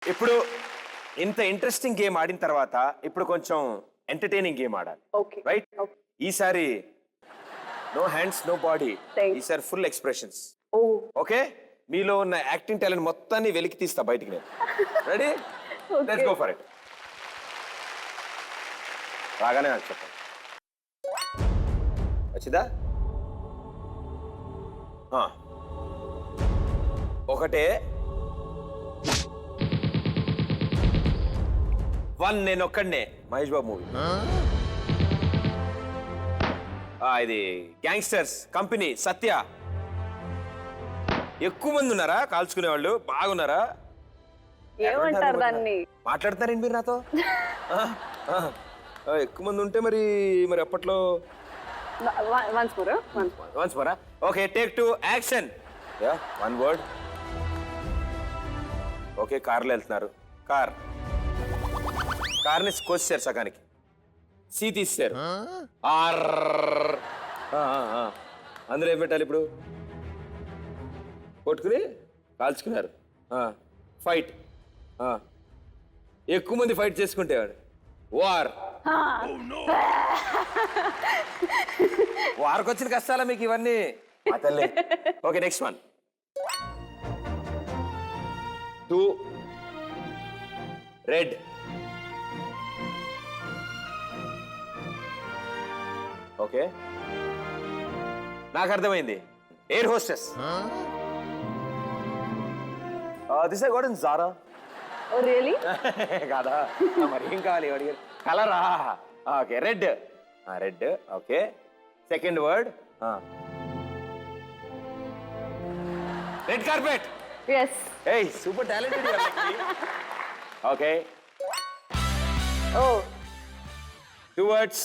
ఇప్పుడు ఇంత interesting game ఆడిన తర్వాత ఇప్పుడు కొంచెం ఎంటర్టైనింగ్ గేమ్ ఆడాలి. Okay right? ఈసారి no hands no body, Thanks. ఈసారి ఫుల్ ఎక్స్ప్రెషన్స్. ఓ ఓకే, మీలో ఉన్న యాక్టింగ్ టాలెంట్ మొత్తాన్ని వెలికి తీస్తా బయటికి నేను. Ready? Let's go for it. రాగానే నాకు చెప్పండి. వచ్చిందా? ఒకటే 1 నేను ఒక్కడనే మహేష్ బాబు మూవీ. ఇది గ్యాంగ్స్టర్స్ కంపెనీ సత్య. ఎక్కువ మంది ఉన్నారా కాల్చుకునే వాళ్ళు? బాగున్నారా? ఏమంటారు దాన్ని? మాట్లాడతారండి మీరు నాతో? ఎక్కువ మంది ఉంటే మరి మరి అప్పట్లో once more. Okay, take 2 action. Yeah, 1 word. Okay, కార్లో వెళ్తున్నారు. కార్ని కోసేశారు సగానికి, సీ తీసేశారు. అందులో ఏం పెట్టాలి ఇప్పుడు? కొట్టుకుని కాల్చుకున్నారు. ఫైట్. ఎక్కువ మంది ఫైట్ చేసుకుంటేవాడు. వార్కి వచ్చిన కష్టాలా మీకు ఇవన్నీ? Okay, next 1 2 red. ఓకే, నాకు అర్థమైంది. Air hostess. This I got in Zara. Oh really? కాదా? మరి ఏం కావాలి అడిగారు? కలరా? Okay, red. Red. Okay, second word. Red carpet. yes ఏయ్, super talented. Okay, oh 2 words.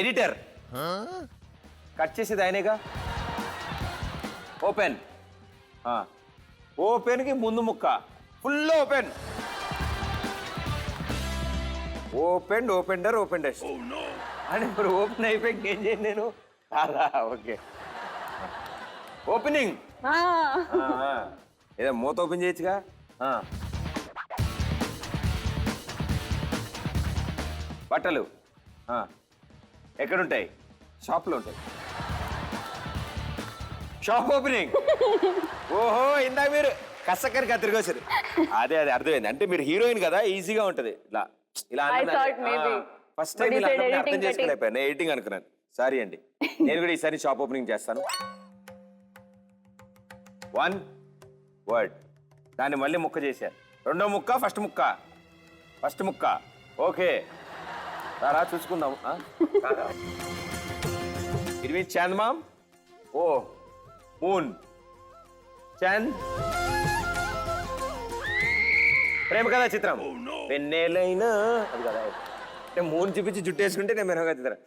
Editor. Cut చేసేది ఆయనేగా. ఓపెన్. ఓపెన్ కి ముందు ముక్క ఫుల్ ఓపెన్. ఓపెన్ ఓపెండర్ ఓపెన్ డస్ట్ అని ఇప్పుడు ఓపెన్ అయిపోయి ఏం చేయండి నేను? Okay, opening. ఏదో మూత ఓపెన్ చేయొచ్చుగా. బట్టలు ఎక్కడుంటాయి? షాప్లో ఉంటాయి. Shop opening. ఓహో, ఇందాక మీరు కసక్కరికి తిరిగొచ్చారు. అదే అర్థమైంది. అంటే మీరు హీరోయిన్ కదా, ఈజీగా ఉంటది. ఇలా I thought maybe. First time But you ఇలా said అర్థం editing, చేసుకోలేకపోయాను. నేను ఎడిటింగ్ అనుకున్నాను. సారీ అండి. నేను కూడా ఈసారి షాప్ ఓపెనింగ్ చేస్తాను. 1 వర్డ్. దాన్ని మళ్ళీ ముక్క చేశారు. రెండో ముక్క, ఫస్ట్ ముక్క. ఓకే, రా చూసుకుందాం. ఇట్ మీన్స్ చందమామ్. Oh moon. చంద్. ప్రేమ కథా చిత్రం. పెన్నేలైనా అది కదా. అంటే మూన్ చూపించి జుట్టు వేసుకుంటే నేను మెనగా చిత్రం.